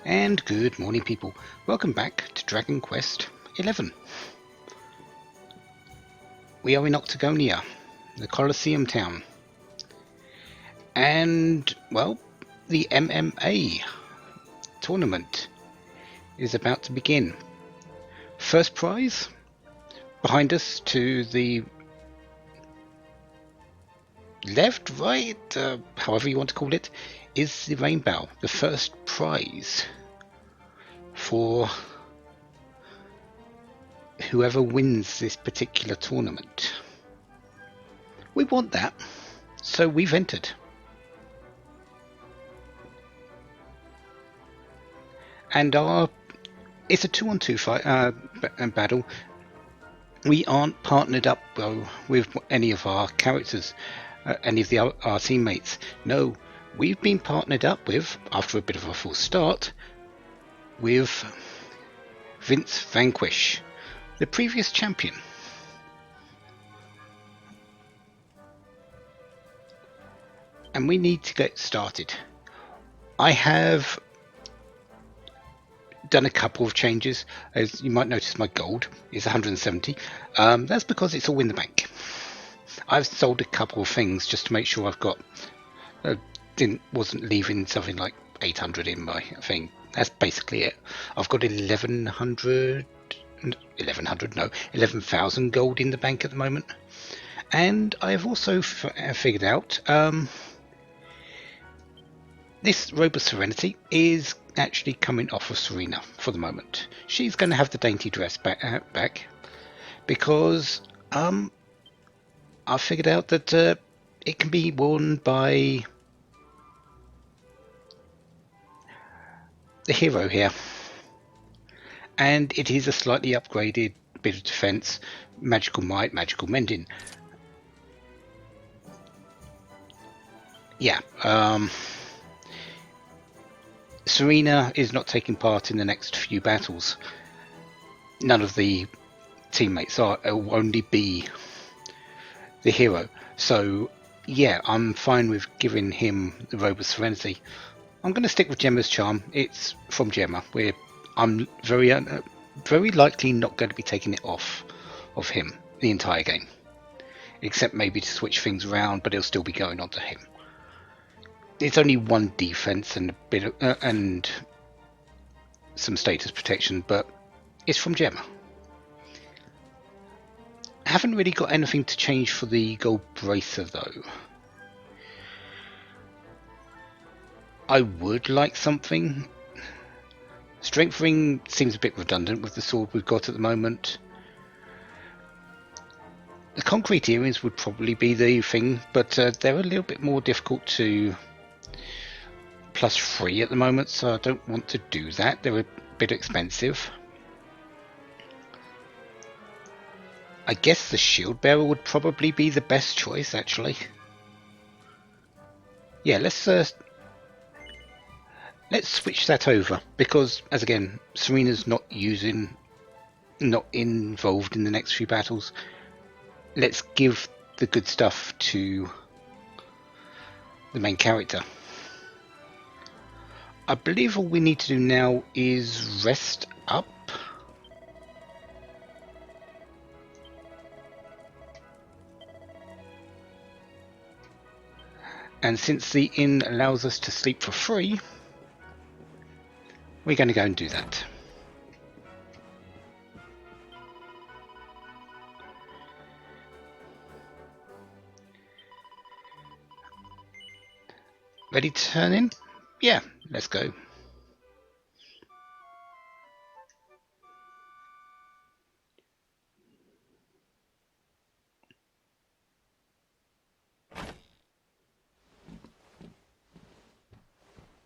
And good morning, people. Welcome back to Dragon Quest XI. We are in Octagonia, the Colosseum town. And, well, the MMA tournament is about to begin. First prize, behind us to the left, right, however you want to call it, is the rainbow, the first prize for whoever wins this particular tournament. We want that, so we've entered. And it's a 2-on-2 fight battle. We aren't partnered up with any of our characters, any of our teammates. No, we've been partnered up with, after a bit of a false start, with Vince Vanquish, the previous champion. And we need to get started. I have done a couple of changes. As you might notice, my gold is 170. That's because it's all in the bank. I've sold a couple of things just to make sure I've got wasn't leaving something like 800 in my thing. That's basically it. I've got 11,000 gold in the bank at the moment. And I've also figured out this Robe of Serenity is actually coming off of Serena for the moment. She's going to have the dainty dress back because I figured out that it can be worn by the hero here, and it is a slightly upgraded bit of defense, magical might, magical mending. Yeah, Serena is not taking part in the next few battles. None of the teammates are. It will only be the hero. So yeah, I'm fine with giving him the Robe of Serenity. I'm going to stick with Gemma's charm. It's from Gemma. I'm very likely not going to be taking it off of him the entire game, except maybe to switch things around, but it'll still be going on to him. It's only one defense and a bit and some status protection, but it's from Gemma. I haven't really got anything to change for the gold bracer though. I would like something. Strength ring seems a bit redundant with the sword we've got at the moment. The concrete earrings would probably be the thing, but they're a little bit more difficult to +3 at the moment, so I don't want to do that. They're a bit expensive. I guess the shield bearer would probably be the best choice, actually. Yeah, let's switch that over, because as again, Serena's not involved in the next few battles. Let's give the good stuff to the main character. I believe all we need to do now is rest up. And since the inn allows us to sleep for free, we're going to go and do that. Ready to turn in? Yeah, let's go.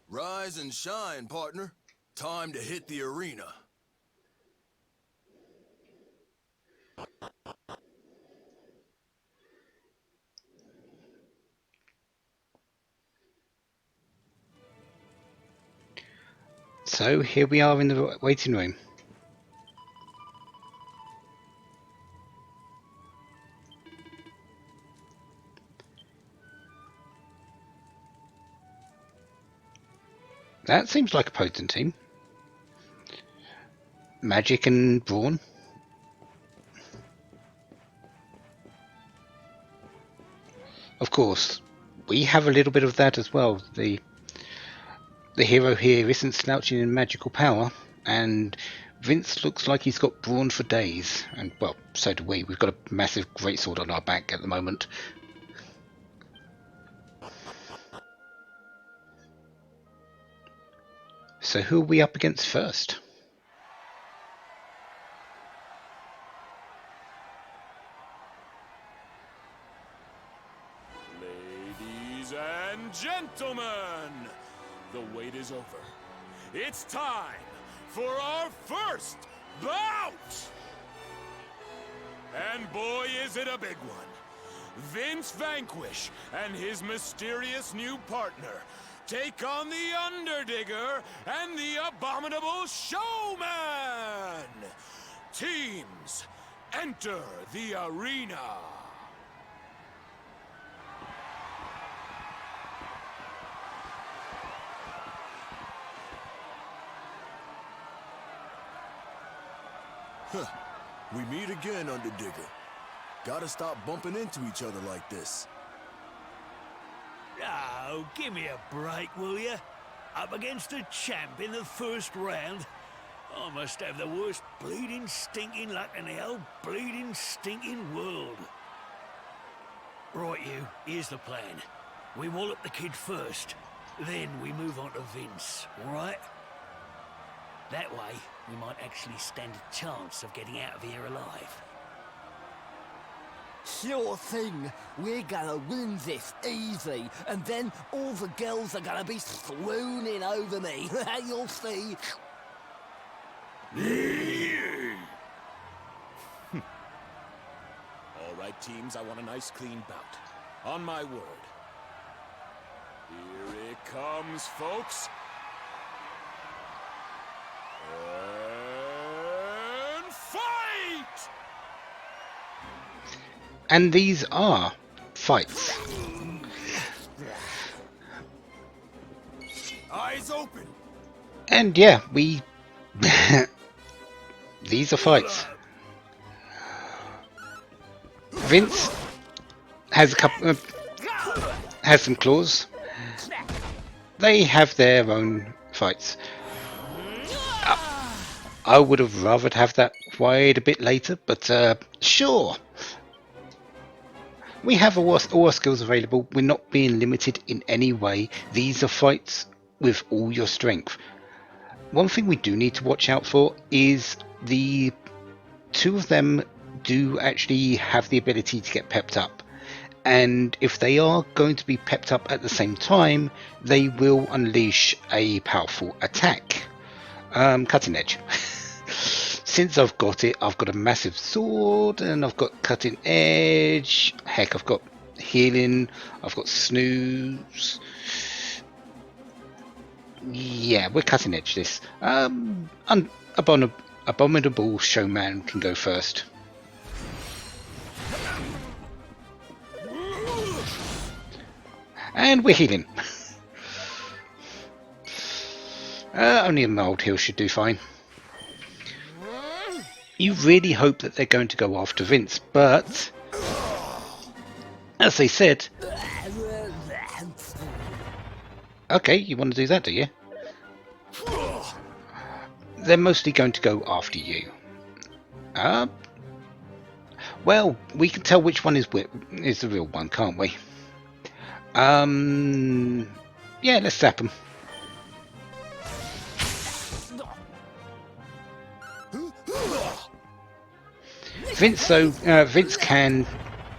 Rise and shine, partner. Time to hit the arena. So here we are in the waiting room. That seems like a potent team. magic and brawn. Of course, we have a little bit of that as well. The hero here isn't slouching in magical power, and Vince looks like he's got brawn for days. And, well, so do we. We've got a massive greatsword on our back at the moment. So who are we up against first? Ladies and gentlemen, the wait is over. It's time for our first bout! And boy, is it a big one. Vince Vanquish and his mysterious new partner take on the Underdigger and the Abominable Showman! Teams, enter the arena! Huh. We meet again, Underdigger. Gotta stop bumping into each other like this. Oh, give me a break, will you? Up against a champ in the first round? I must have the worst bleeding stinking luck in the whole bleeding stinking world. Right, you, here's the plan. We wallop the kid first, then we move on to Vince, alright? That way, we might actually stand a chance of getting out of here alive. Sure thing. We're gonna win this easy, and then all the girls are gonna be swooning over me. You'll see. All right, teams, I want a nice clean bout. On my word. Here it comes, folks. And fight! And these are fights. Eyes open! And yeah, we... these are fights. Vince has a couple has some claws. They have their own fights. I would have rather have that quite a bit later, but sure. We have all skills available. We're not being limited in any way. These are fights with all your strength. One thing we do need to watch out for is the two of them do actually have the ability to get pepped up. And if they are going to be pepped up at the same time, they will unleash a powerful attack. Cutting Edge. Since I've got it, I've got a massive sword, and I've got Cutting Edge. Heck, I've got Healing. I've got Snooze. Yeah, we're Cutting Edge this. Abominable Showman can go first. And we're healing. Only a mild heal should do fine. You really hope that they're going to go after Vince, but as they said, okay, you want to do that, do you? They're mostly going to go after you. Well, we can tell which one is the real one, can't we? Yeah, let's zap them. Vince can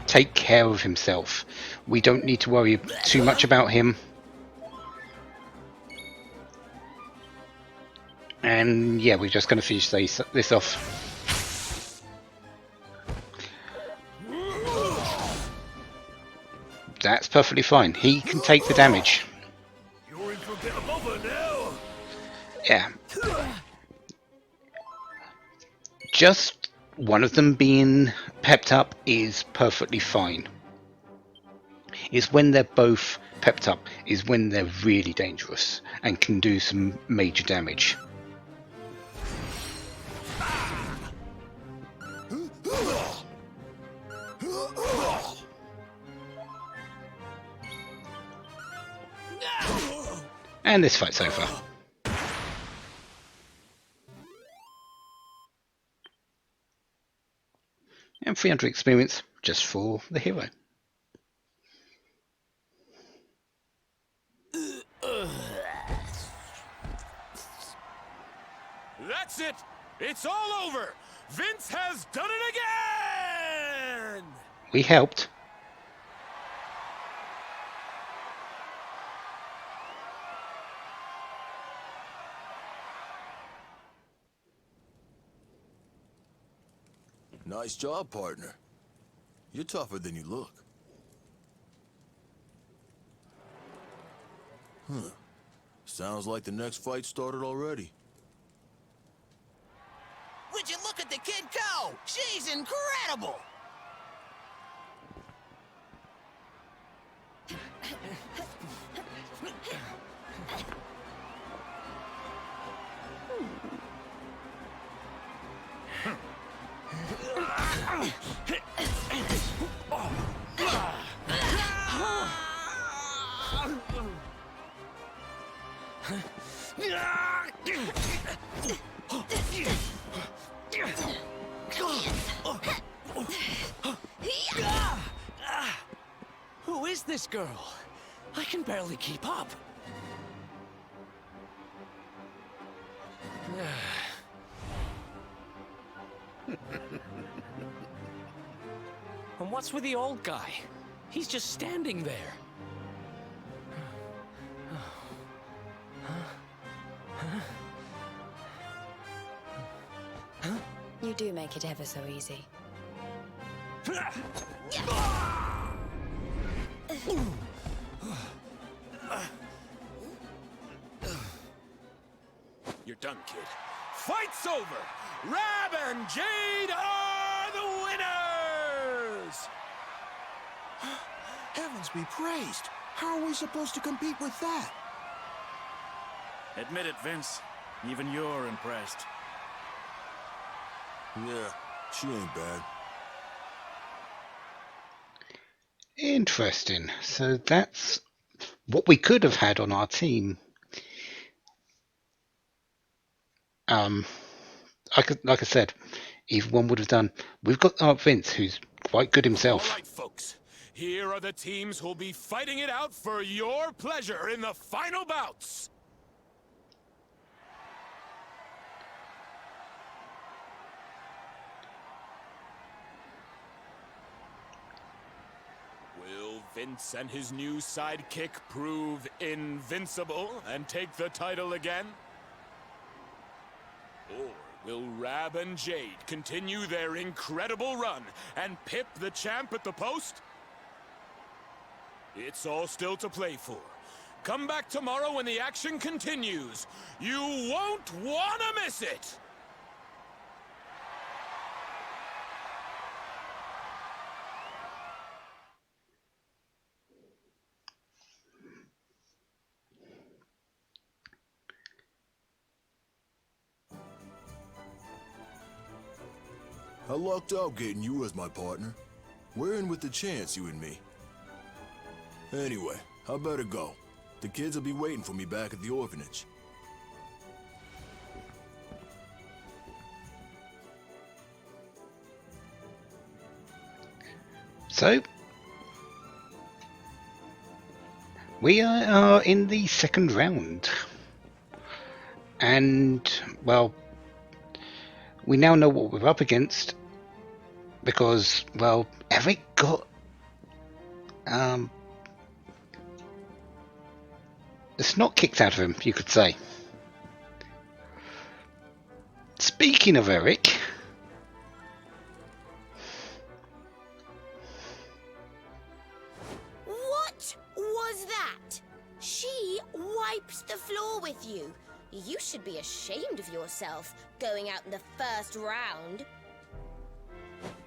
take care of himself. We don't need to worry too much about him. And yeah, we're just going to finish this off. That's perfectly fine. He can take the damage. You're in for a bit of bother now. Yeah. Just one of them being pepped up is perfectly fine. It's when they're both pepped up is when they're really dangerous and can do some major damage. And this fight's over. And 300 experience just for the hero. That's it! It's all over! Vince has done it again! We helped. Nice job, partner. You're tougher than you look. Sounds like the next fight started already. Would you look at the kid go? She's incredible! Who is this girl? I can barely keep up. And what's with the old guy? He's just standing there. You do make it ever so easy. You're done, kid. Fight's over! Rab and Jade are the winners! Heavens be praised. How are we supposed to compete with that? Admit it, Vince. Even you're impressed. Yeah, she ain't bad. Interesting. So that's what we could have had on our team. Like I said, if one would have done, we've got Vince, who's quite good himself. All right, folks. Here are the teams who'll be fighting it out for your pleasure in the final bouts. Will Vince and his new sidekick prove invincible and take the title again? Or will Rab and Jade continue their incredible run and pip the champ at the post? It's all still to play for. Come back tomorrow when the action continues. You won't want to miss it! I lucked out getting you as my partner. We're in with the chance, you and me. Anyway, I better go. The kids will be waiting for me back at the orphanage. So we are in the second round, and well, we now know what we're up against because, well, Eric got the snot kicked out of him, you could say. Speaking of Eric, What was that? She wiped the floor with you. You should be ashamed of yourself, going out in the first round.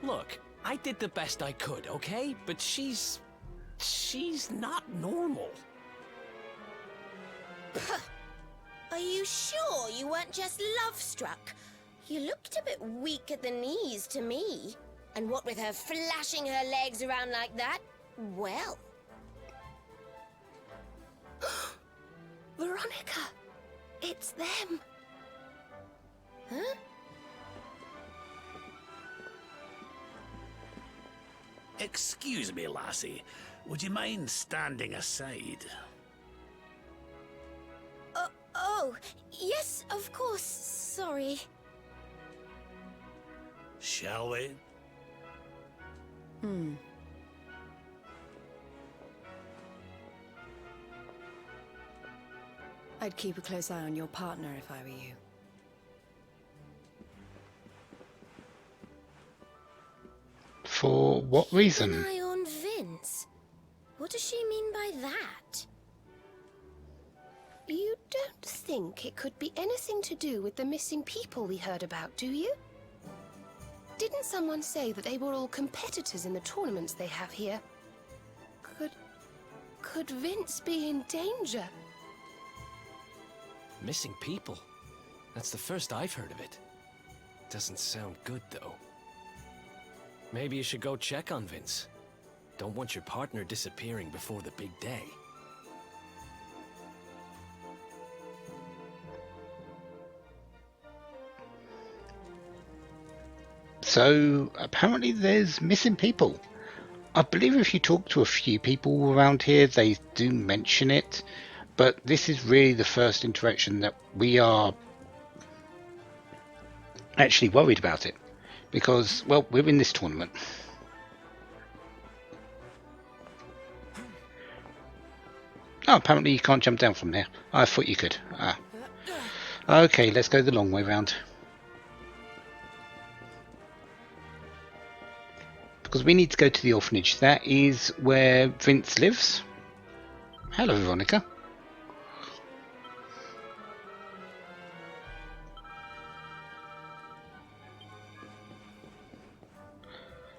Look, I did the best I could, okay? But she's not normal. Are you sure you weren't just love-struck? You looked a bit weak at the knees to me. And what with her flashing her legs around like that, well... Veronica! It's them! Huh? Excuse me, lassie. Would you mind standing aside? Oh, yes, of course. Sorry. Shall we? I'd keep a close eye on your partner if I were you. For what An reason? eye on Vince. What does she mean by that? You don't think it could be anything to do with the missing people we heard about, do you? Didn't someone say that they were all competitors in the tournaments they have here? Could Vince be in danger? Missing people? That's the first I've heard of it. Doesn't sound good, though. Maybe you should go check on Vince. Don't want your partner disappearing before the big day. So, apparently there's missing people. I believe if you talk to a few people around here, they do mention it. But this is really the first interaction that we are actually worried about it. Because, well, we're in this tournament. Oh, apparently you can't jump down from there. I thought you could. Ah. Okay, let's go the long way round. Because we need to go to the orphanage. That is where Vince lives. Hello, Veronica.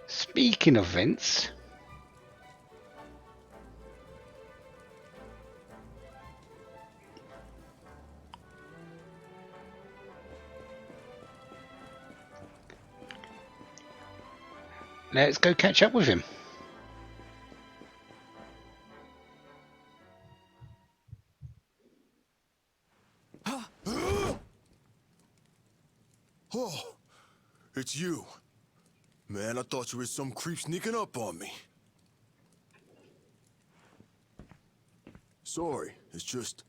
Speaking of Vince, let's go catch up with him. Oh, it's you. Man, I thought you were some creep sneaking up on me. Sorry, it's just...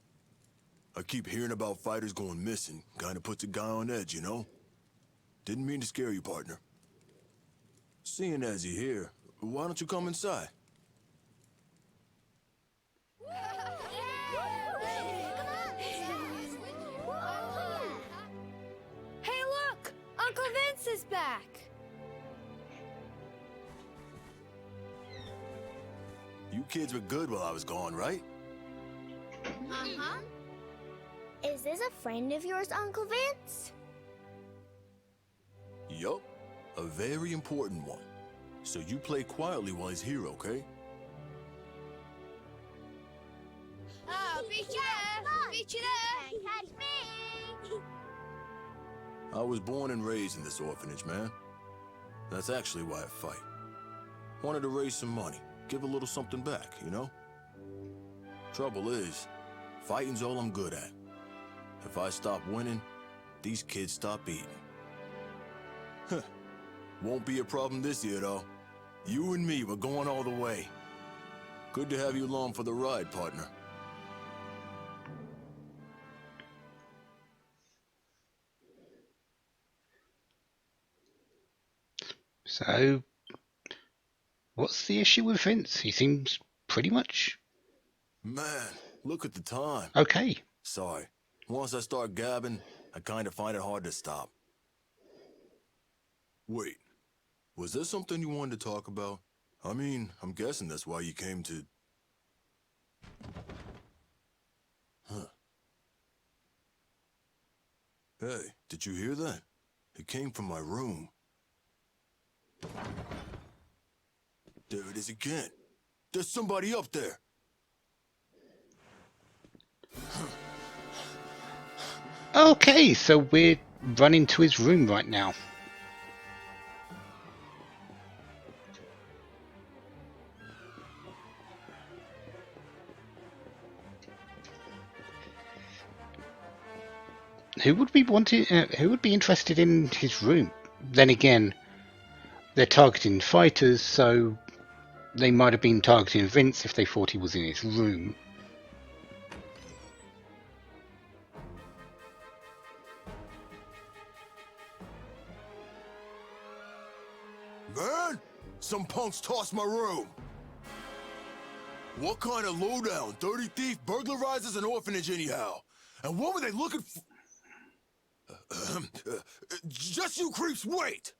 I keep hearing about fighters going missing. Kinda puts a guy on edge, you know? Didn't mean to scare you, partner. Seeing as you're here, why don't you come inside? Hey, look! Uncle Vince is back! You kids were good while I was gone, right? Uh-huh. Is this a friend of yours, Uncle Vince? Yup. A very important one. So you play quietly while he's here, okay? Oh, beat you there! Beat you there! Catch me! I was born and raised in this orphanage, man. That's actually why I fight. Wanted to raise some money. Give a little something back, you know? Trouble is, fighting's all I'm good at. If I stop winning, these kids stop eating. Huh. Won't be a problem this year, though. You and me, we're going all the way. Good to have you along for the ride, partner. So, what's the issue with Vince? He seems pretty much Man, look at the time. okay. Sorry. Once I start gabbing, I kind of find it hard to stop. Wait, was there something you wanted to talk about? I mean, I'm guessing that's why you came to... Huh. Hey, did you hear that? It came from my room. There it is again. There's somebody up there. Okay, so we're running to his room right now. Who would be wanting? Who would be interested in his room? Then again, they're targeting fighters, so they might have been targeting Vince if they thought he was in his room. Man, some punks tossed my room. What kind of lowdown, dirty thief burglarizes an orphanage anyhow? And what were they looking for? Just you creeps wait!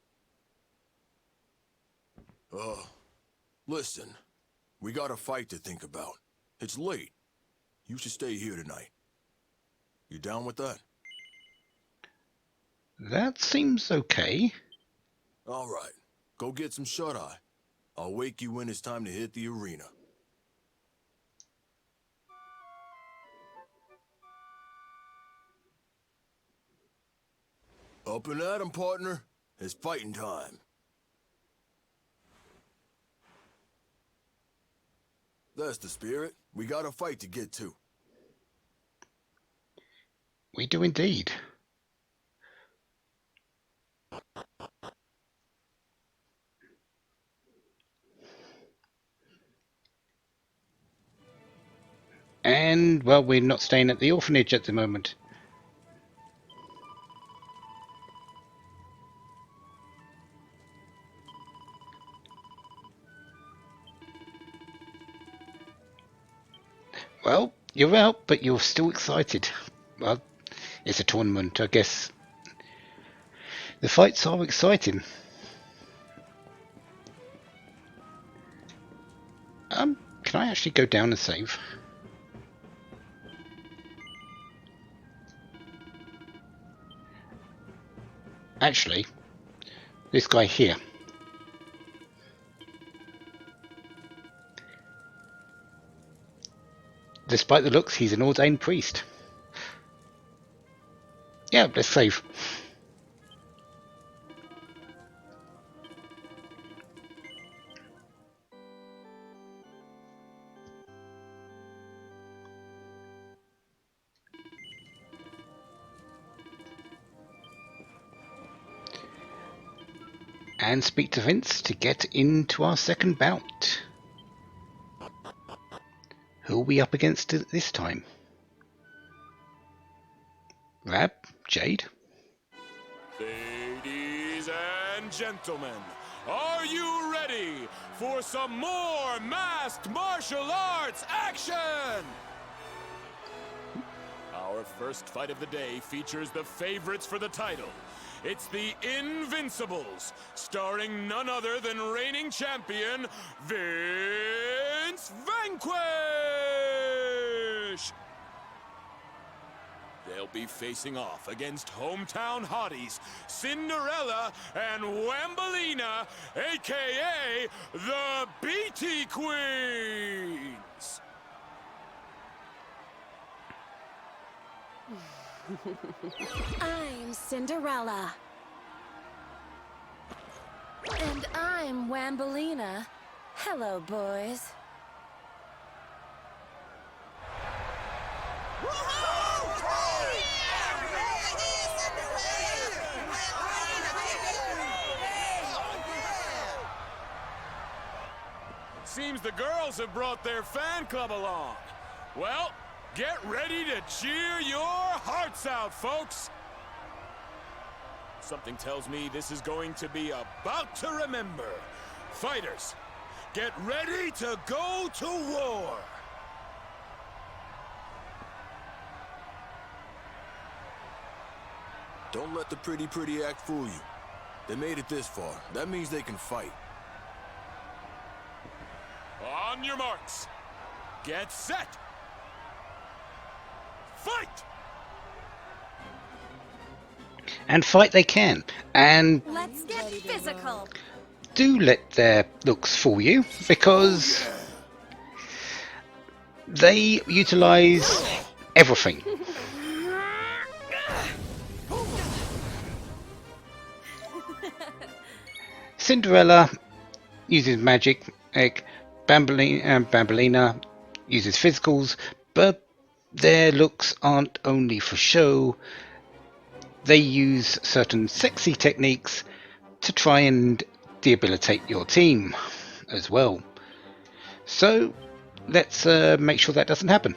Listen. We got a fight to think about. It's late. You should stay here tonight. You down with that? That seems okay. All right. Go get some shut-eye. I'll wake you when it's time to hit the arena. Up and at 'em, partner. It's fighting time. That's the spirit. We got a fight to get to. We do indeed. And, well, we're not staying at the orphanage at the moment. Well, you're out, but you're still excited. Well, it's a tournament, I guess. The fights are exciting. Can I actually go down and save? Actually, this guy here. Despite the looks, he's an ordained priest. Yeah, let's save. And speak to Vince to get into our second bout. Who are we up against this time? Rab? Jade? Ladies and gentlemen, are you ready for some more masked martial arts action? Our first fight of the day features the favorites for the title. It's the Invincibles, starring none other than reigning champion, Vince Vanquish! They'll be facing off against hometown hotties, Cinderella and Wambolina, aka the BT Queens! I'm Cinderella. And I'm Wambolina. Hello, boys. Seems the girls have brought their fan club along. Well, get ready to cheer your hearts out, folks! Something tells me this is going to be a bout to remember. Fighters, get ready to go to war! Don't let the pretty act fool you. They made it this far. That means they can fight. On your marks. Get set. Fight! And fight they can. And Let's get physical. do let their looks fool you, because they utilize everything. Cinderella uses magic, Bambolina uses physicals, but their looks aren't only for show, they use certain sexy techniques to try and debilitate your team as well. So let's make sure that doesn't happen.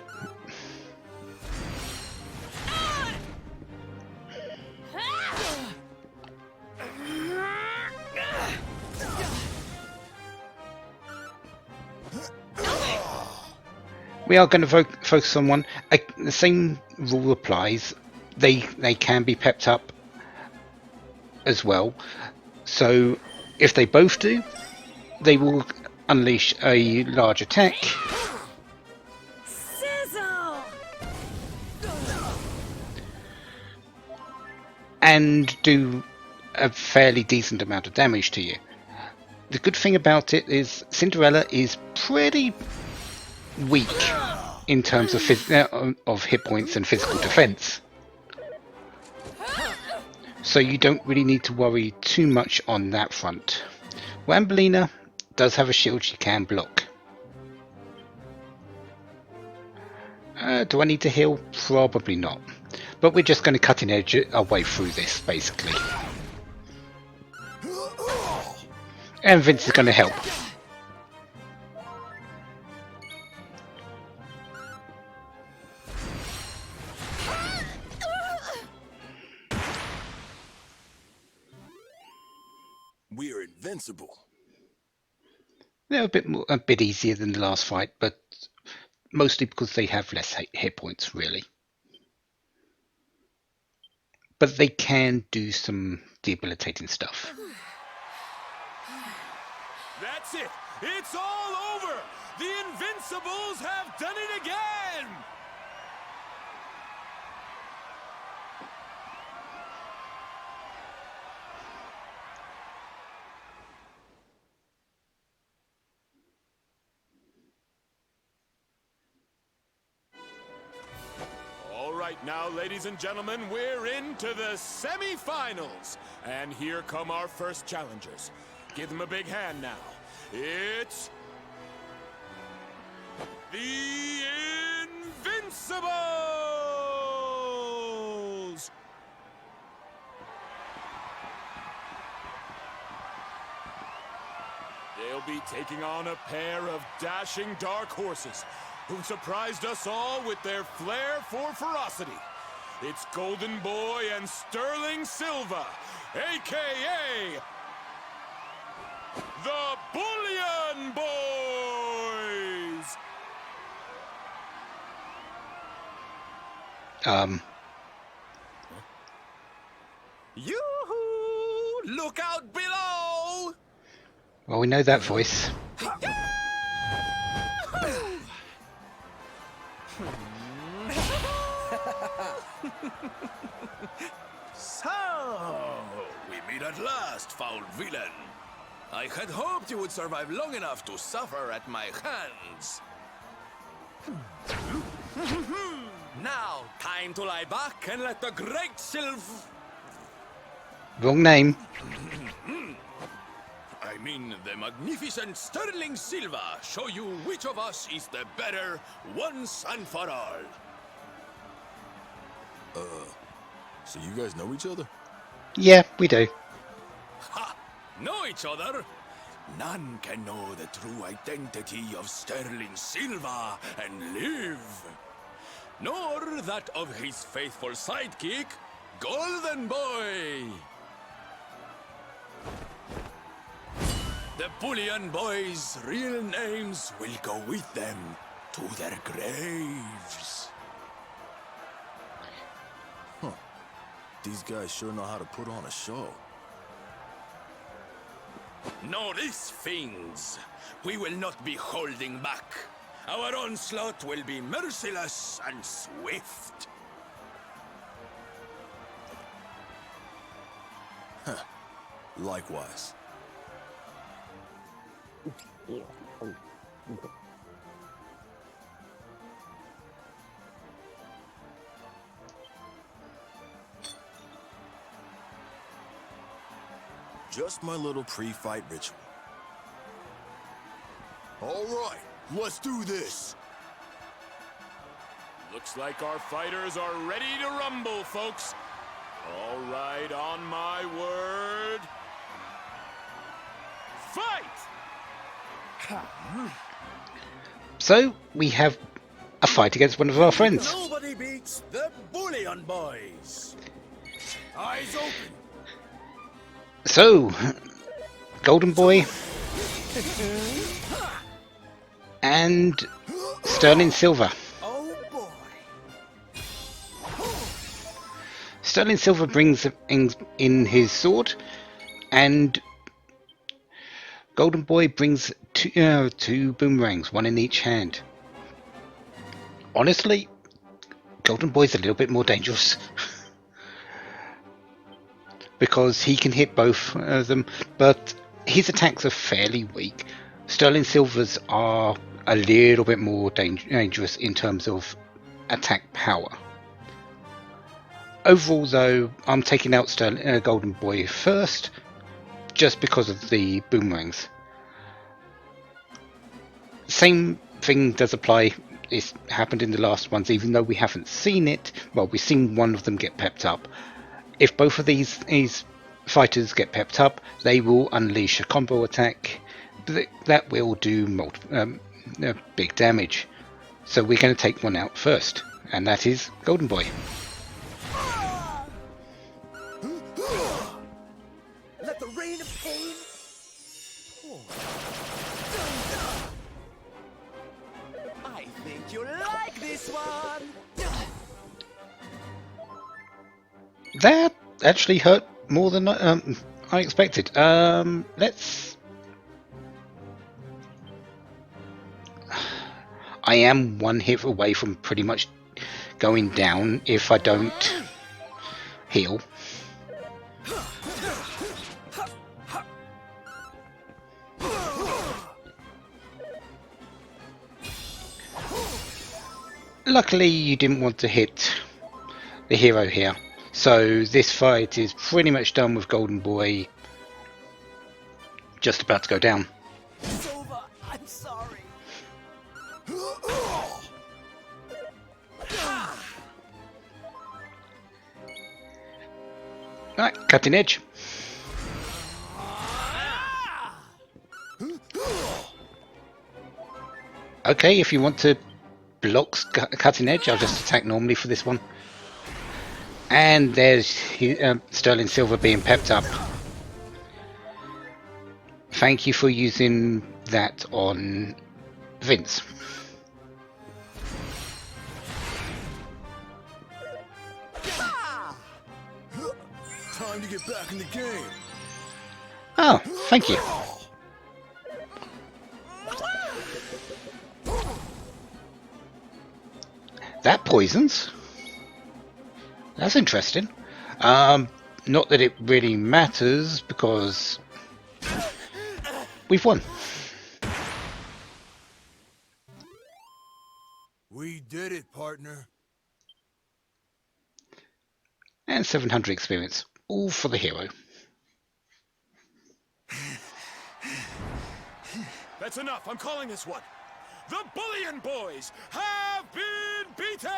We are going to focus on one. The same rule applies. They can be pepped up as well. So if they both do, they will unleash a large attack. Sizzle! And do a fairly decent amount of damage to you. The good thing about it is Cinderella is pretty weak in terms of hit points and physical defense, so you don't really need to worry too much on that front. Wambelina does have a shield she can block. Do I need to heal? Probably not, but we're just going to cutting edge our way through this basically, and Vince is going to help. We're invincible. They're a bit easier than the last fight, but mostly because they have less hit points, really. But they can do some debilitating stuff. That's it! It's all over! The Invincibles have done it again! All right, now, ladies and gentlemen, we're into the semi-finals. And here come our first challengers. Give them a big hand now. It's the Invincibles! They'll be taking on a pair of dashing dark horses who surprised us all with their flair for ferocity. It's Golden Boy and Sterling Silva, a.k.a. the Bullion Boys! Yoo-hoo! Look out below! Well, we know that voice. So, we meet at last, foul villain. I had hoped you would survive long enough to suffer at my hands. Now, time to lie back and let the great Wrong name. I mean, the magnificent Sterling Silva show you which of us is the better once and for all. So you guys know each other? Yeah, we do. Ha! Know each other? None can know the true identity of Sterling Silva and live. Nor that of his faithful sidekick, Golden Boy. The Bullion Boys' real names will go with them to their graves. These guys sure know how to put on a show. Know this, fiends. We will not be holding back. Our onslaught will be merciless and swift. Likewise. Just my little pre-fight ritual. All right, let's do this. Looks like our fighters are ready to rumble, folks. All right, on my word. Fight! So we have a fight against one of our friends. Nobody beats the Bullion Boys. Eyes open. So, Golden Boy and Sterling Silver. Oh boy. Sterling Silver brings in his sword, and Golden Boy brings two boomerangs, one in each hand. Honestly, Golden Boy's a little bit more dangerous. Because he can hit both of them, but his attacks are fairly weak. Sterling Silver's are a little bit more dangerous in terms of attack power. Overall though, I'm taking out Golden Boy first, just because of the boomerangs. Same thing does apply, it's happened in the last ones, even though we haven't seen it. Well, we've seen one of them get pepped up. If both of these fighters get pepped up, they will unleash a combo attack that will do big damage. So we're going to take one out first, and that is Golden Boy. Let the rain of pain pour. I think you like this one. That actually hurt more than I expected. Let's... I am one hit away from pretty much going down if I don't heal. Luckily, you didn't want to hit the hero here. So this fight is pretty much done with Golden Boy just about to go down. Silver, I'm sorry. Right, cutting edge. Okay, if you want to block cutting edge, I'll just attack normally for this one. And there's Sterling Silver being pepped up. Thank you for using that on Vince. Time to get back in the game. Oh, thank you. That poisons. That's interesting. Not that it really matters, because we've won. We did it, partner. And 700 experience. All for the hero. That's enough. I'm calling this one. The Bullion Boys have been beaten!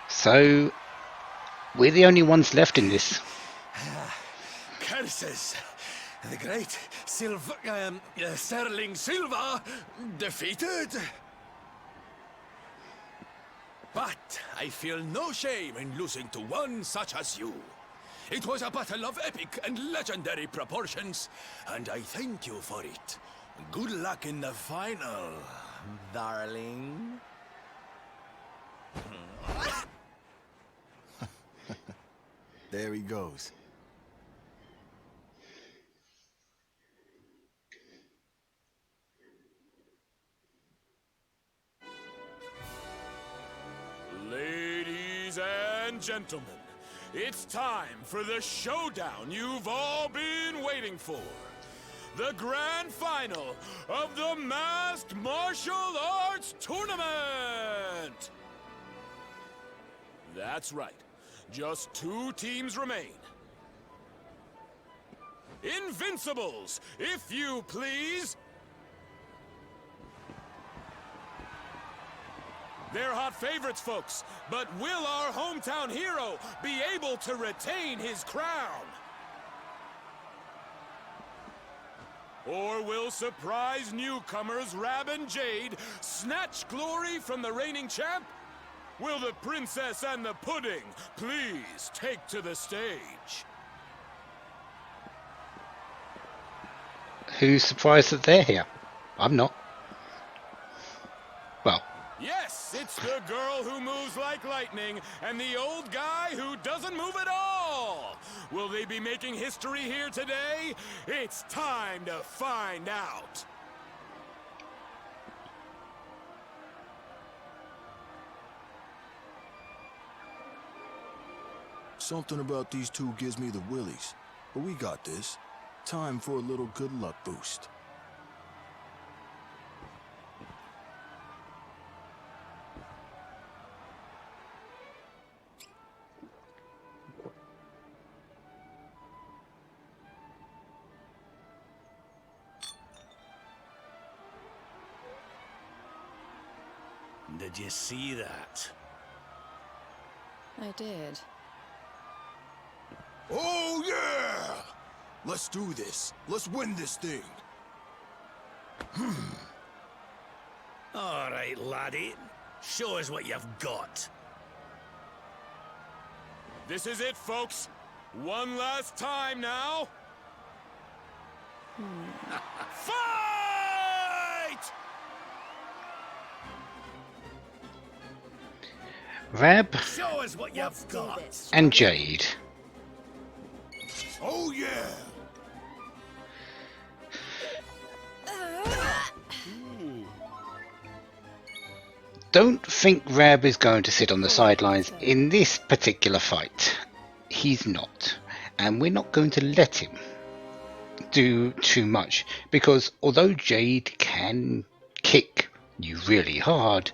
So, we're the only ones left in this. Curses. The great Sterling Silver defeated. But I feel no shame in losing to one such as you. It was a battle of epic and legendary proportions, and I thank you for it. Good luck in the final, darling. There he goes. Ladies and gentlemen, it's time for the showdown you've all been waiting for. The grand final of the Masked Martial Arts Tournament! That's right. Just 2 teams remain. Invincibles, if you please! They're hot favorites, folks, but will our hometown hero be able to retain his crown? Or will surprise newcomers Rab and Jade snatch glory from the reigning champ? Will the princess and the pudding please take to the stage? Who's surprised that they're here? I'm not. Well, Yes, it's the girl who moves like lightning and the old guy who doesn't move at all. Will they be making history here today? It's time to find out. Something about these two gives me the willies. But we got this. Time for a little good luck boost. Did you see that? I did. Oh, yeah! Let's do this. Let's win this thing. All right, laddie. Show us what you've got. This is it, folks. One last time now. Fight! Rab Show us what you've got. and Jade. Oh, yeah! Don't think Rab is going to sit on the sidelines in this particular fight. He's not. And we're not going to let him do too much. Because although Jade can kick you really hard,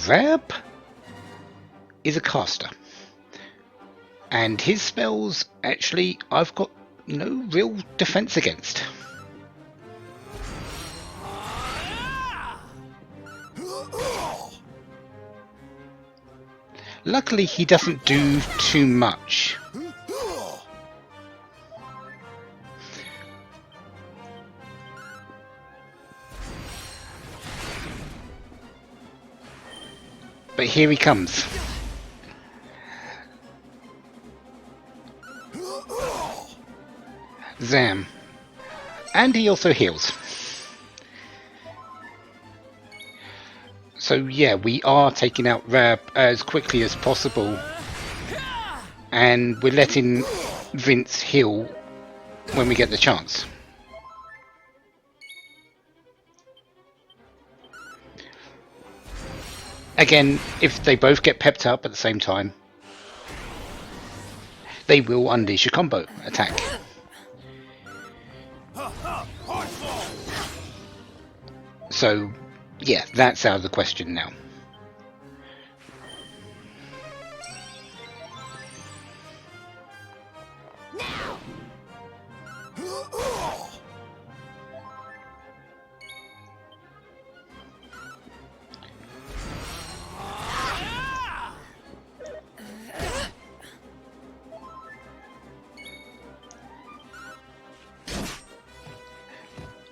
Rab is a caster. And his spells, actually, I've got no real defense against. Luckily, he doesn't do too much. But here he comes. Zam. And he also heals. So yeah, we are taking out Rab as quickly as possible. And we're letting Vince heal when we get the chance. Again, if they both get pepped up at the same time, they will unleash a combo attack. So, yeah, that's out of the question now.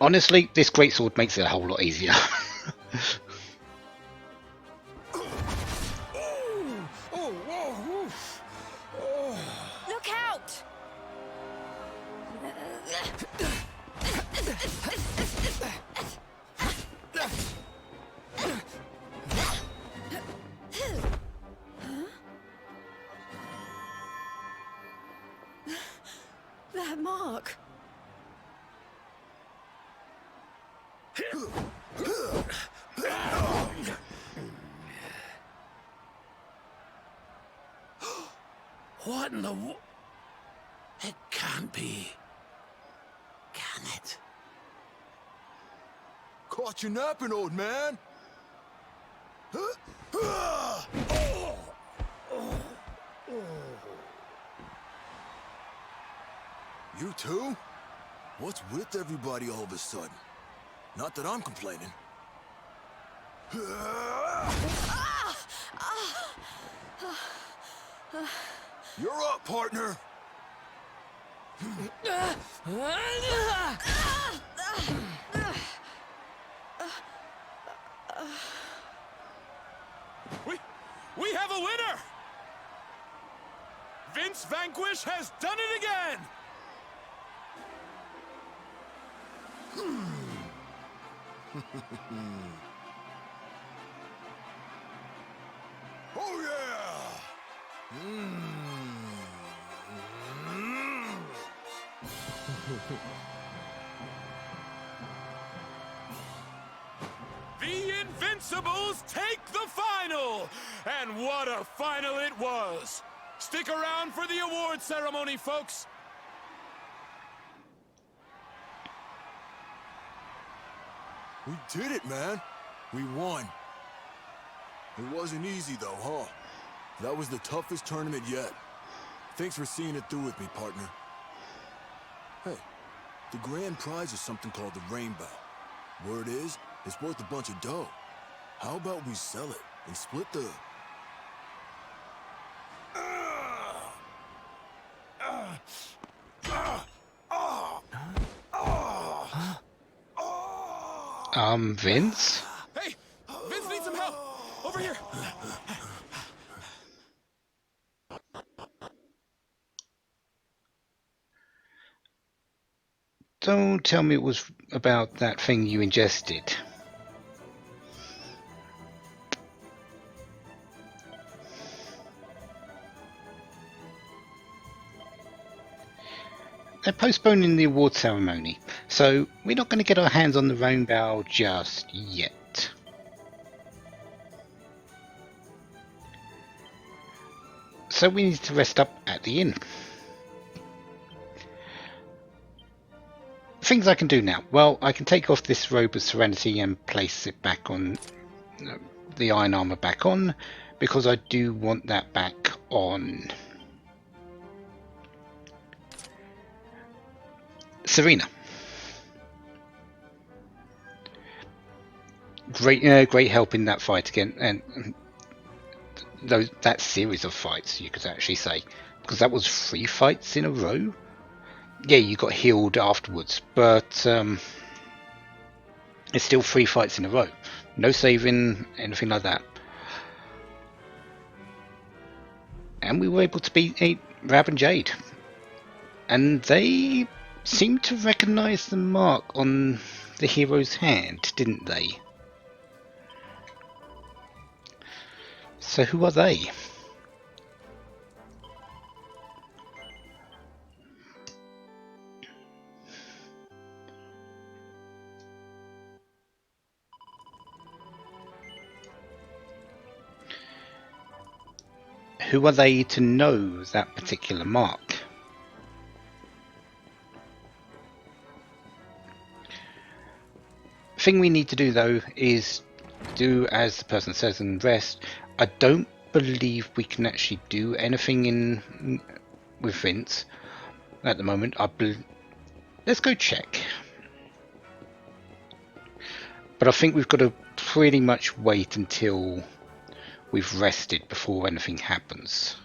Honestly, this greatsword makes it a whole lot easier. Look out! That mark. What in the It can't be. Can it? Caught you napping, old man. You too? What's with everybody all of a sudden? Not that I'm complaining. You're up, partner. We have a winner! Vince Vanquish has done it again! Oh yeah! The Invincibles take the final! And what a final it was! Stick around for the award ceremony, folks! We did it, man. We won. It wasn't easy, though, huh? That was the toughest tournament yet. Thanks for seeing it through with me, partner. Hey, the grand prize is something called the Rainbow. Word is, it's worth a bunch of dough. How about we sell it and split the... Vince? Hey! Vince needs some help! Over here! Don't tell me it was about that thing you ingested. They're postponing the award ceremony, so we're not going to get our hands on the rainbow just yet. So we need to rest up at the inn. Things I can do now. Well, I can take off this robe of serenity and place it back on, the iron armor back on, because I do want that back on Serena. Great help in that fight again, and that series of fights, you could actually say, because that was 3 fights in a row. Yeah, you got healed afterwards, but it's still 3 fights in a row. No saving, anything like that. And we were able to beat Rab and Jade. And they seemed to recognise the mark on the hero's hand, didn't they? So who are they? Who are they to know that particular mark? Thing we need to do though is do as the person says and rest. I don't believe we can actually do anything with Vince at the moment. Let's go check. But I think we've got to pretty much wait until we've rested before anything happens.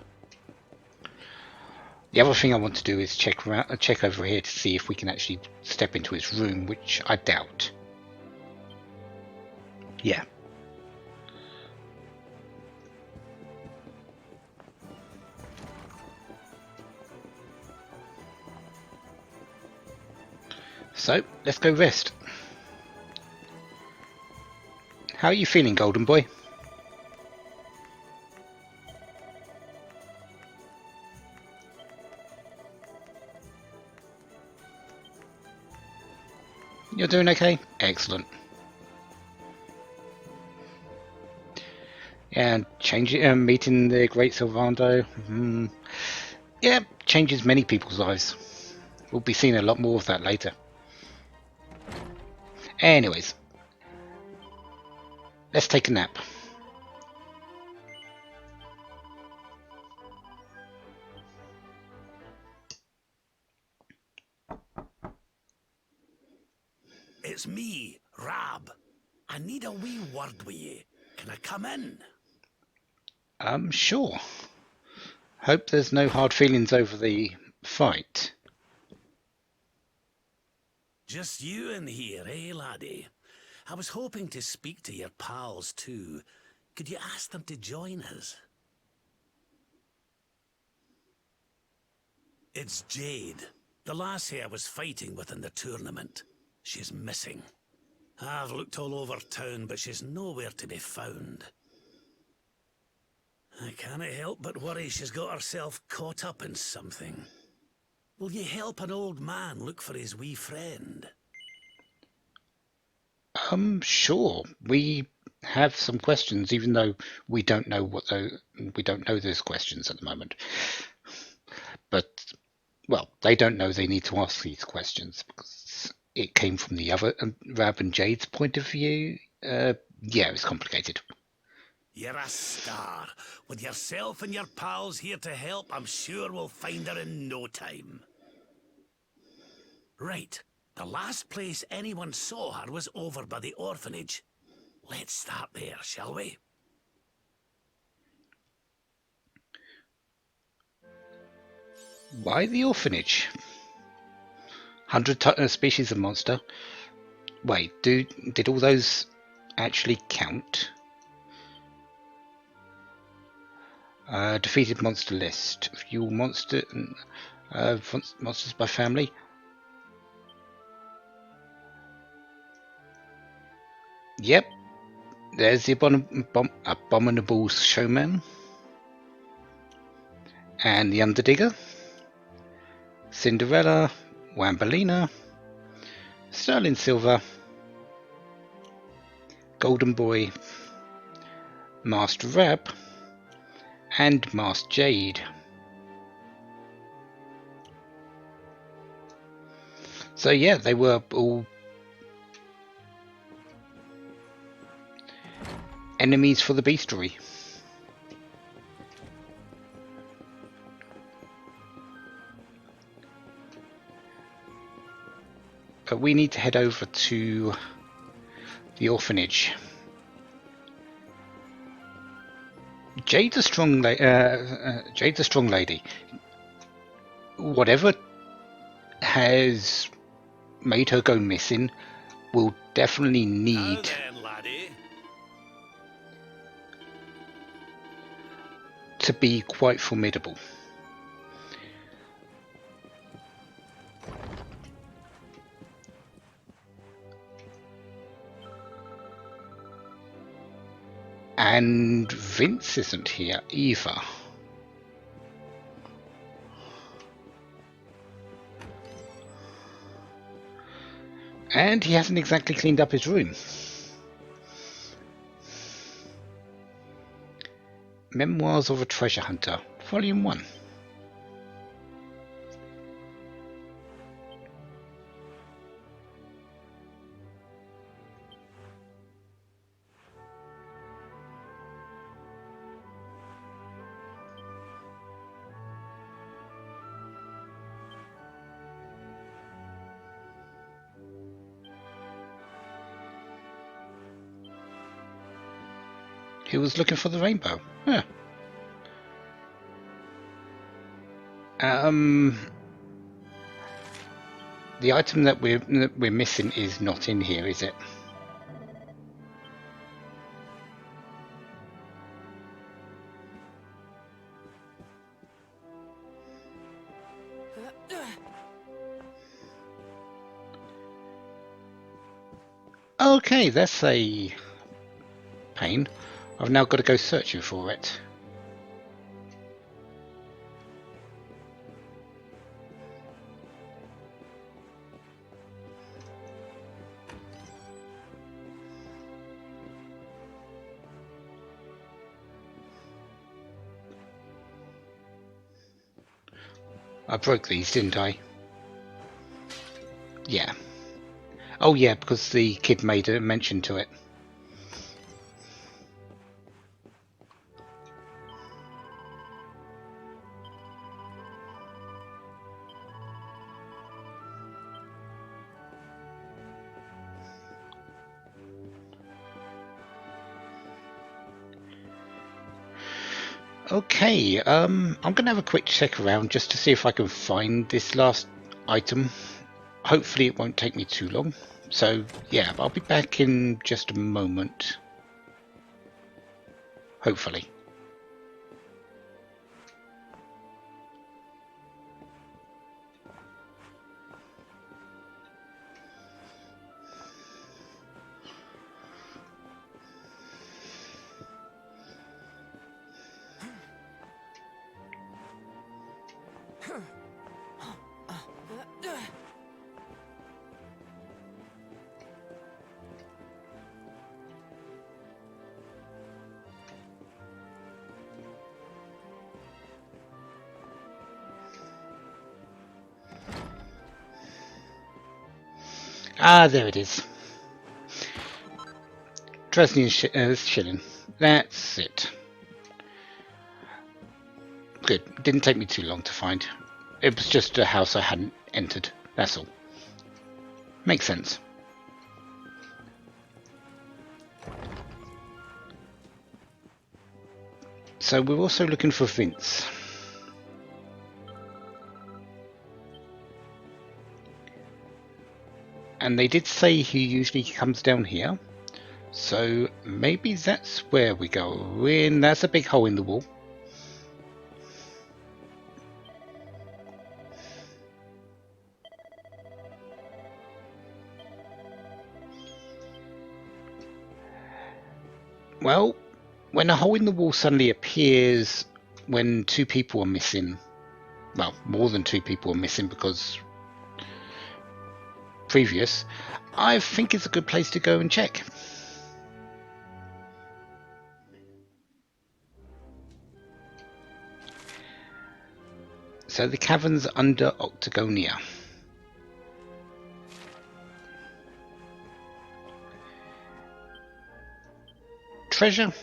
The other thing I want to do is check over here to see if we can actually step into his room, which I doubt. Yeah. So, let's go rest. How are you feeling, Golden Boy? You're doing okay? Excellent. And meeting the Great Sylvando. Yeah, changes many people's lives. We'll be seeing a lot more of that later. Anyways, let's take a nap. It's me, Rab. I need a wee word with you. Can I come in? Sure. Hope there's no hard feelings over the fight. Just you in here, eh, laddie? I was hoping to speak to your pals too. Could you ask them to join us? It's Jade, the lassie I was fighting with in the tournament. She's missing. I've looked all over town, but she's nowhere to be found. I can't help but worry she's got herself caught up in something. Will you help an old man look for his wee friend? Sure. We have some questions, even though we don't know we don't know those questions at the moment. But, well, they don't know they need to ask these questions because it came from the other Rab and Jade's point of view. Yeah, it's complicated. You're a star. With yourself and your pals here to help, I'm sure we'll find her in no time. Right. The last place anyone saw her was over by the orphanage. Let's start there, shall we? Why the orphanage? 100 species of monster. Wait, did all those actually count? Defeated monster list. Fuel monster. Monsters by family. Yep. There's the abominable showman. And the Underdigger. Cinderella. Wambolina. Sterling Silver. Golden Boy. Master Rab. And Master Jade. So yeah, they were all enemies for the bestiary. But we need to head over to the orphanage. Jade's a strong lady. Whatever has made her go missing will definitely need to be quite formidable. And Vince isn't here either. And he hasn't exactly cleaned up his room. Memoirs of a Treasure Hunter, Volume 1. He was looking for the rainbow. Huh. The item that we're missing is not in here, is it? Okay, that's a pain. I've now got to go searching for it. I broke these, didn't I? Yeah. Oh yeah, because the kid made a mention to it. Okay, I'm gonna have a quick check around just to see if I can find this last item. Hopefully it won't take me too long. So yeah, I'll be back in just a moment. Hopefully. Ah, there it is. Dresden Shilling. That's it. Good. Didn't take me too long to find. It was just a house I hadn't entered. That's all. Makes sense. So we're also looking for Vince. And they did say he usually comes down here. So maybe that's where we go in. That's a big hole in the wall. Well, when a hole in the wall suddenly appears when two people are missing, well, more than two people are missing because previous, I think it's a good place to go and check. So the caverns under Octagonia. Treasure.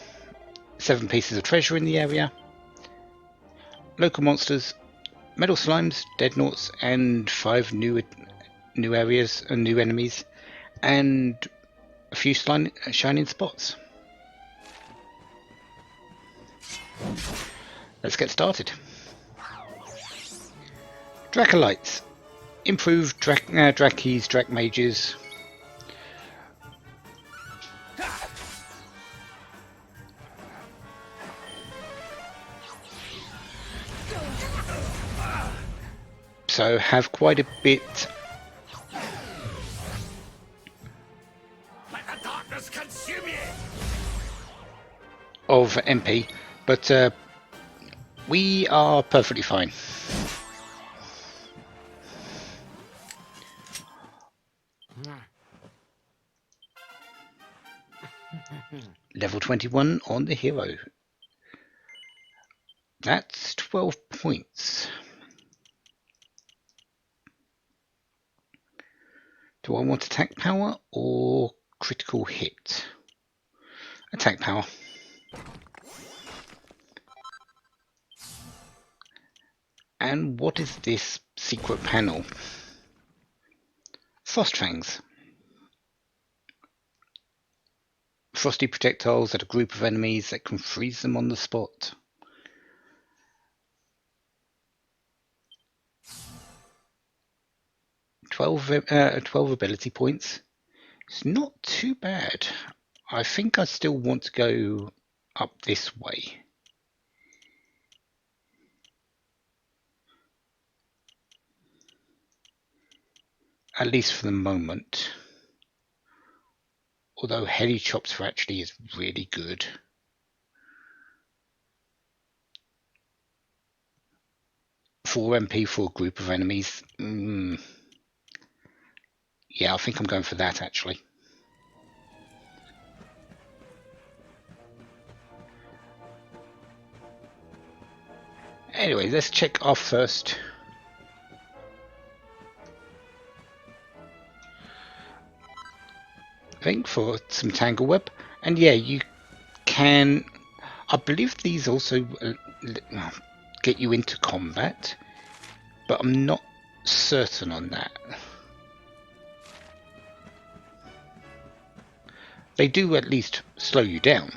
7 pieces of treasure in the area. Local monsters. Metal slimes, deadnaughts, and 5 new areas and new enemies. And a few shining spots. Let's get started. Dracolites. Improved Drakkeys, Drakmages. So have quite a bit of MP, but we are perfectly fine. Level 21 on the hero. That's 12 points. Do I want attack power or critical hit? Attack power. And what is this secret panel? Frostfangs. Frosty projectiles at a group of enemies that can freeze them on the spot. Twelve ability points. It's not too bad. I think I still want to go up this way. At least for the moment. Although Helichopter actually is really good. Four MP for a group of enemies. Yeah, I think I'm going for that actually. Anyway, let's check our first. Thing for some Tangleweb, and yeah, you can. I believe these also get you into combat, but I'm not certain on that. They do at least slow you down.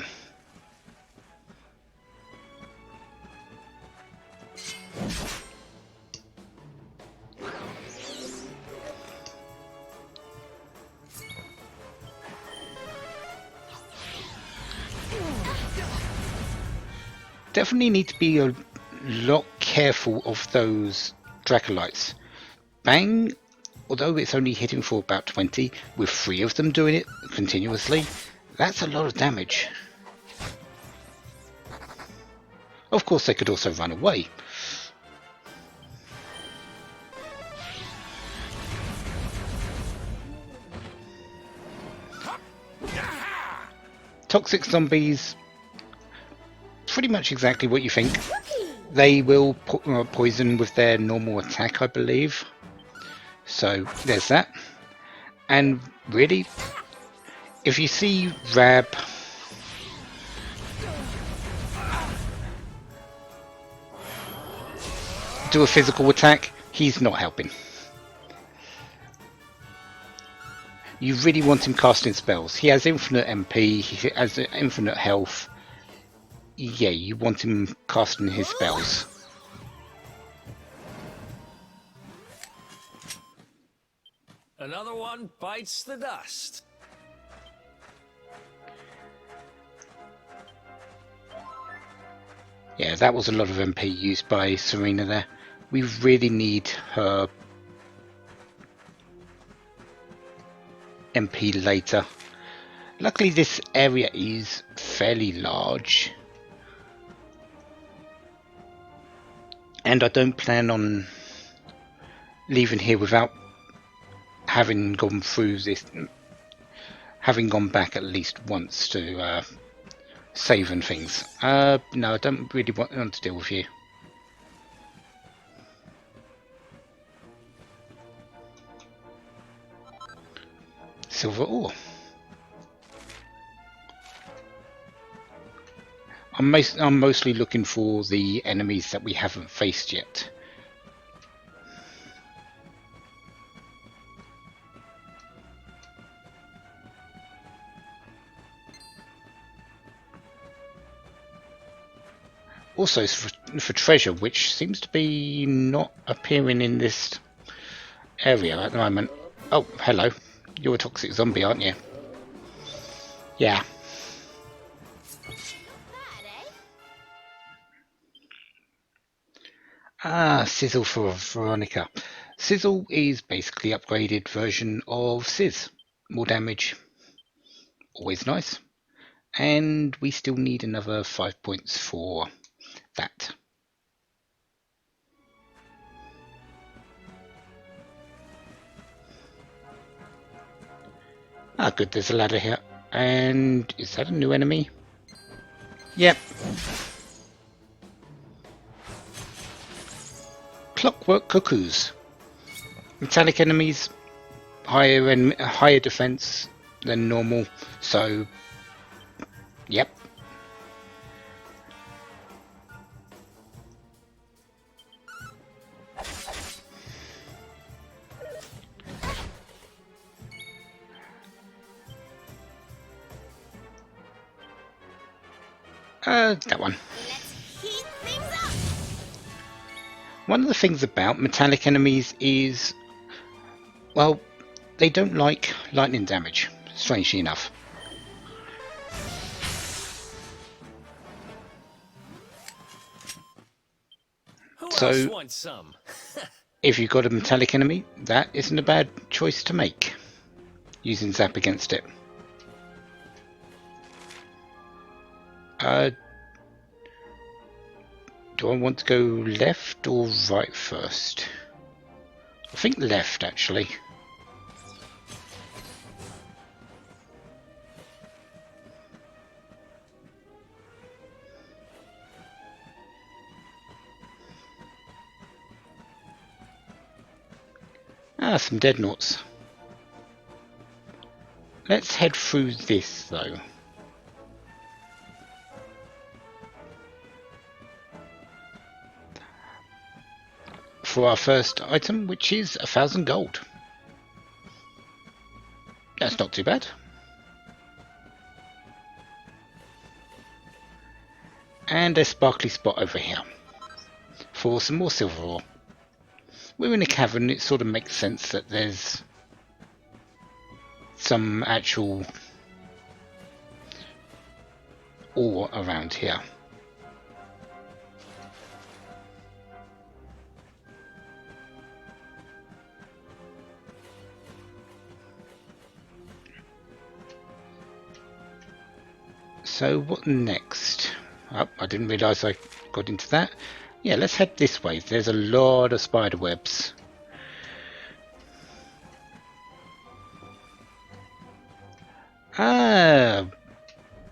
Definitely need to be a lot careful of those Dracolites. Bang, although it's only hitting for about 20, with 3 of them doing it continuously, that's a lot of damage. Of course, they could also run away. Toxic zombies, pretty much exactly what you think. They will poison with their normal attack, I believe. So there's that. And really, if you see Rab do a physical attack, he's not helping. You really want him casting spells. He has infinite MP, he has infinite health. Yeah, you want him casting his spells. Another one bites the dust. Yeah, that was a lot of MP used by Serena there. We really need her MP later. Luckily this area is fairly large. And I don't plan on leaving here without having gone through this, having gone back at least once to save and things. No, I don't really want to deal with you. Silver ore. I'm mostly looking for the enemies that we haven't faced yet. Also for treasure, which seems to be not appearing in this area at the moment. Oh, hello. You're a toxic zombie, aren't you? Yeah. Ah, Sizzle for Veronica. Sizzle is basically upgraded version of Sizz. More damage. Always nice. And we still need another 5 points for that. Ah, good, there's a ladder here. And is that a new enemy? Yep. Clockwork cuckoos. Metallic enemies, higher defense than normal. So, yep. That one. One of the things about metallic enemies is, well, they don't like lightning damage, strangely enough. So, if you've got a metallic enemy, that isn't a bad choice to make, using Zap against it. Do I want to go left or right first? I think left, actually. Ah, some Deadnaughts. Let's head through this, though. For our first item, which is 1,000 gold. That's not too bad. And a sparkly spot over here. for some more silver ore. We're in a cavern, it sort of makes sense that there's some actual ore around here. So what next? Oh, I didn't realise I got into that. Yeah, let's head this way. There's a lot of spider webs. Ah,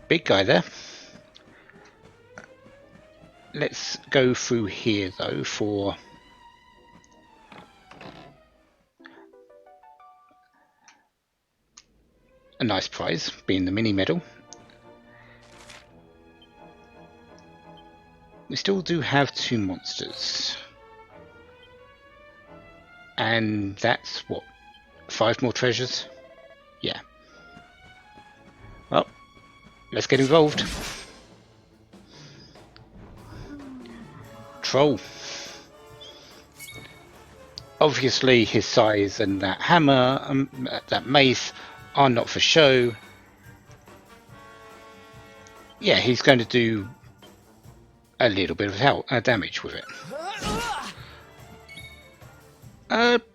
big guy there. Let's go through here though for a nice prize, being the mini medal. We still do have 2 monsters. And that's what? 5 more treasures? Yeah. Well, let's get involved. Troll. Obviously his size and that hammer, that mace are not for show. Yeah, he's going to do a little bit of damage with it.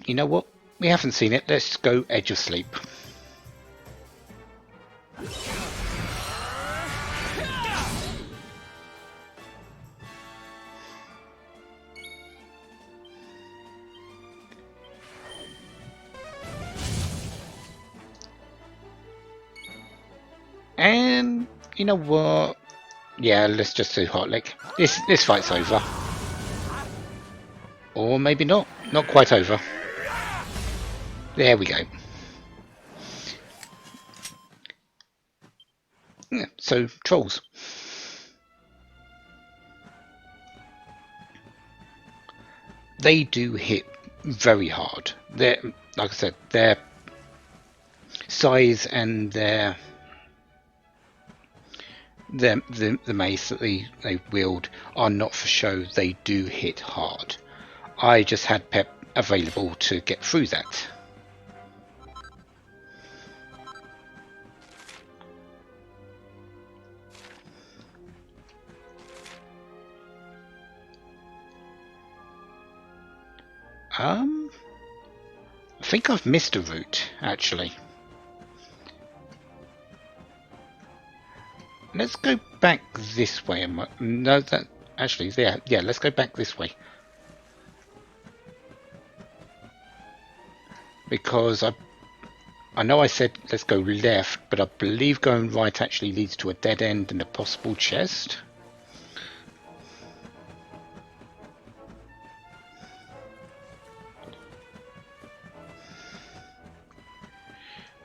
You know what? We haven't seen it. Let's go Edge of Sleep. And you know what? Yeah, let's just do Hot Lick. This fight's over. Or maybe not. Not quite over. There we go. Yeah, so, trolls. They do hit very hard. They're, like I said, their size and the mace that they wield are not for show. They do hit hard. I just had Pep available to get through that. I think I've missed a route actually. Let's go back this way. No, that actually, yeah. Let's go back this way because I know I said let's go left, but I believe going right actually leads to a dead end and a possible chest.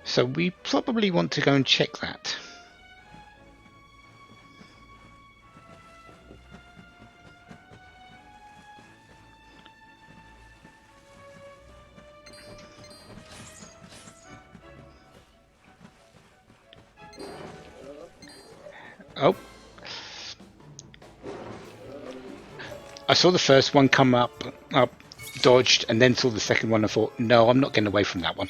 So we probably want to go and check that. Oh. I saw the first one come up, dodged, and then saw the second one and thought, no, I'm not getting away from that one.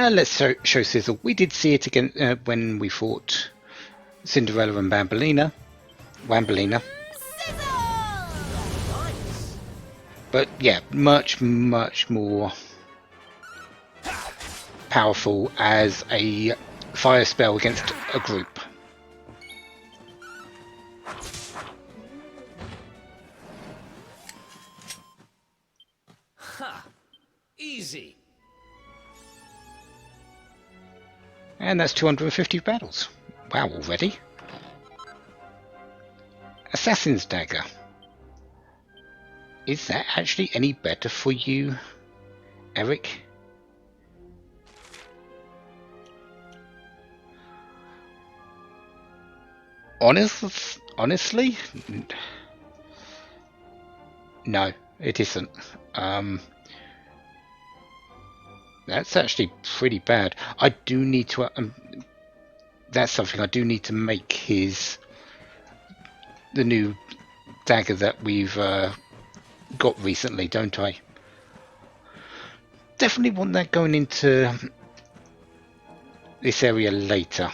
Let's show Sizzle. We did see it again when we fought Cinderella and Wambolina. But yeah, much more powerful as a fire spell against a group. Ha! Easy. And that's 250 battles. Wow, already. Assassin's Dagger. Is that actually any better for you, Eric? Honestly? No, it isn't. That's actually pretty bad. I do need to that's something I do need to make the new dagger that we've got recently, don't I? Definitely want that going into this area later.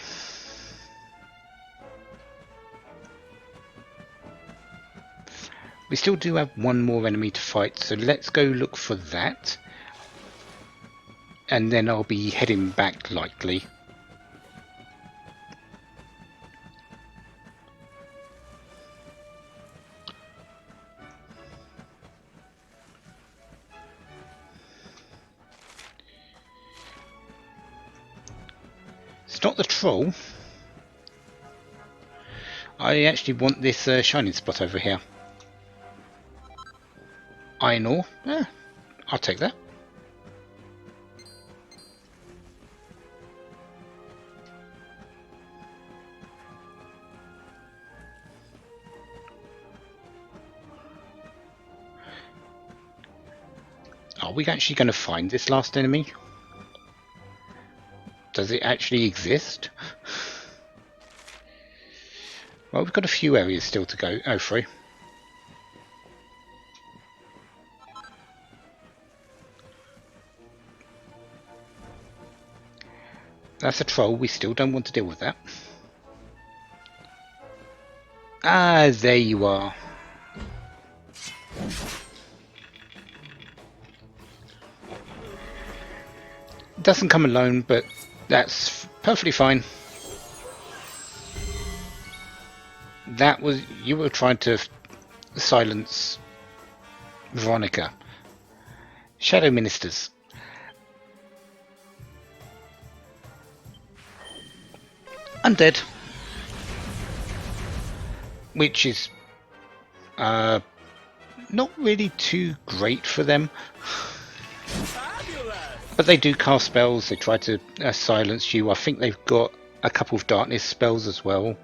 We still do have one more enemy to fight, so let's go look for that. And then I'll be heading back likely. It's not the troll. I actually want this shining spot over here. Iron ore. Yeah, I'll take that. Are we actually going to find this last enemy? Does it actually exist? Well, we've got a few areas still to go through. That's a troll, we still don't want to deal with that. Ah, there you are. Doesn't come alone, but that's perfectly fine. That was... you were trying to silence Veronica. Shadow Ministers. Undead. Which is not really too great for them. But they do cast spells, they try to silence you. I think they've got a couple of darkness spells as well.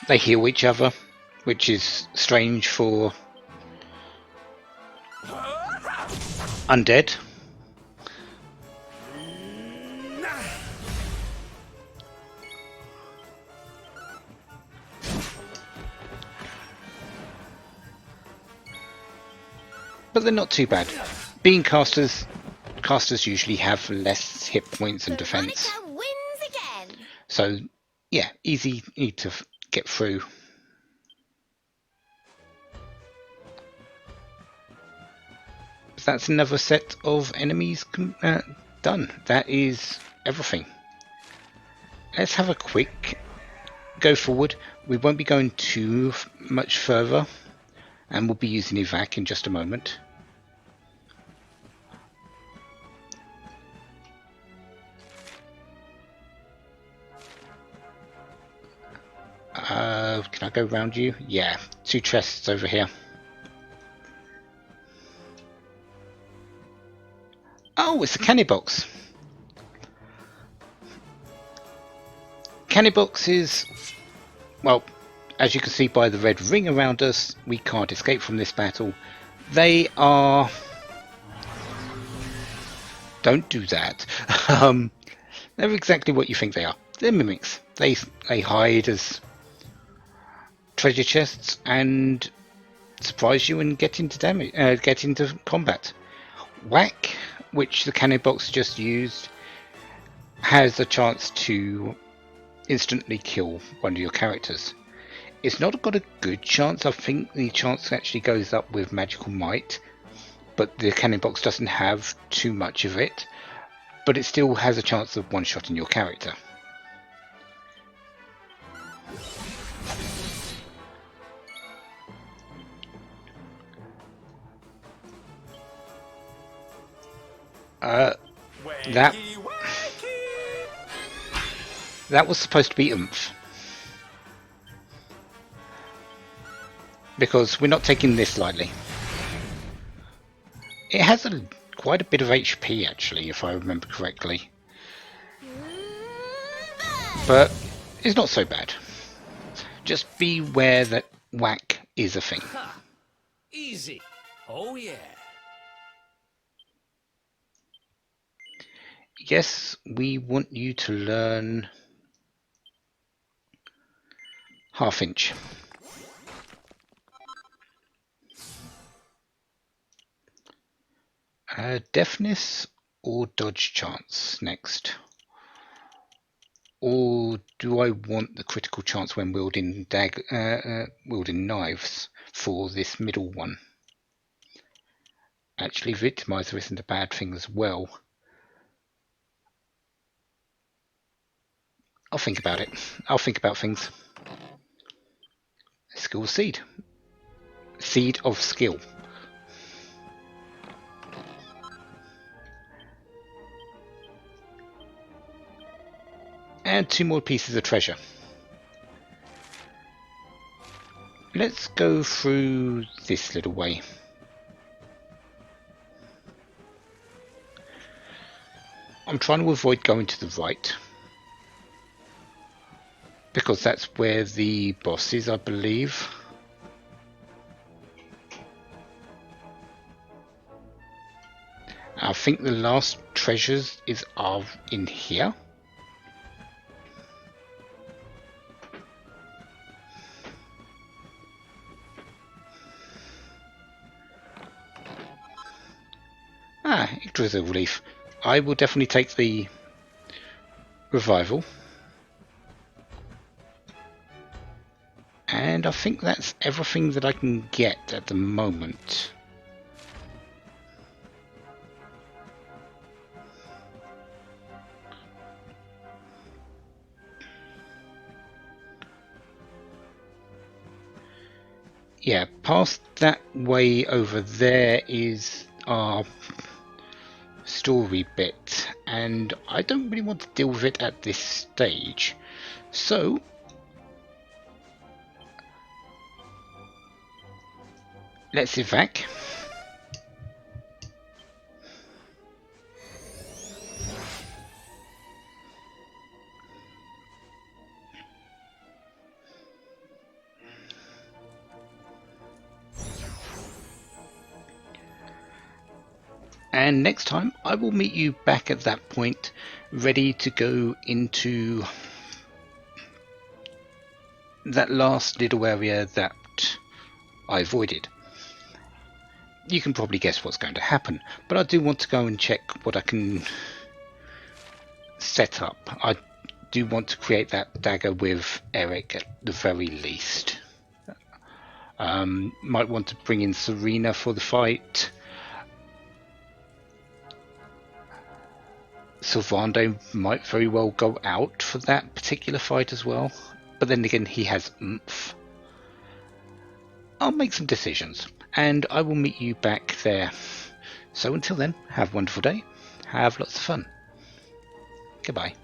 They heal each other, which is strange for undead. But they're not too bad. Being casters usually have less hit points and defense. So yeah, easy to get through. That's another set of enemies done. That is everything. Let's have a quick go forward. We won't be going too much further, and we'll be using evac in just a moment. Can I go around you? Yeah, 2 chests over here. Oh, it's a canny box. Canny boxes, well, as you can see by the red ring around us, we can't escape from this battle. They are... don't do that. They're exactly what you think they are. They're mimics. They hide as treasure chests and surprise you and get into damage, get into combat. Whack, which the cannon box just used, has a chance to instantly kill one of your characters. It's not got a good chance. I think the chance actually goes up with magical might, but the cannon box doesn't have too much of it, but it still has a chance of one-shotting your character. That was supposed to be oomph, because we're not taking this lightly. It has quite a bit of HP actually, if I remember correctly, but it's not so bad. Just beware that whack is a thing. Easy. Oh yeah. Yes, we want you to learn half inch. Deafness or dodge chance next. Or do I want the critical chance when wielding wielding knives for this middle one? Actually, Victimizer isn't a bad thing as well. I'll think about it. I'll think about things. Skill seed. Seed of skill. And 2 more pieces of treasure. Let's go through this little way. I'm trying to avoid going to the right, because that's where the boss is, I believe. I think the last treasures are in here. Yggdrasil relief. I will definitely take the revival. And I think that's everything that I can get at the moment. Yeah, past that way over there is our story bit, and I don't really want to deal with it at this stage. So let's evac. And next time I will meet you back at that point, ready to go into that last little area that I avoided. You can probably guess what's going to happen, but I do want to go and check what I can set up. I do want to create that dagger with Eric at the very least. Might want to bring in Serena for the fight. Sylvando might very well go out for that particular fight as well, but then again he has oomph. I'll make some decisions and I will meet you back there. So until then, have a wonderful day, have lots of fun. Goodbye.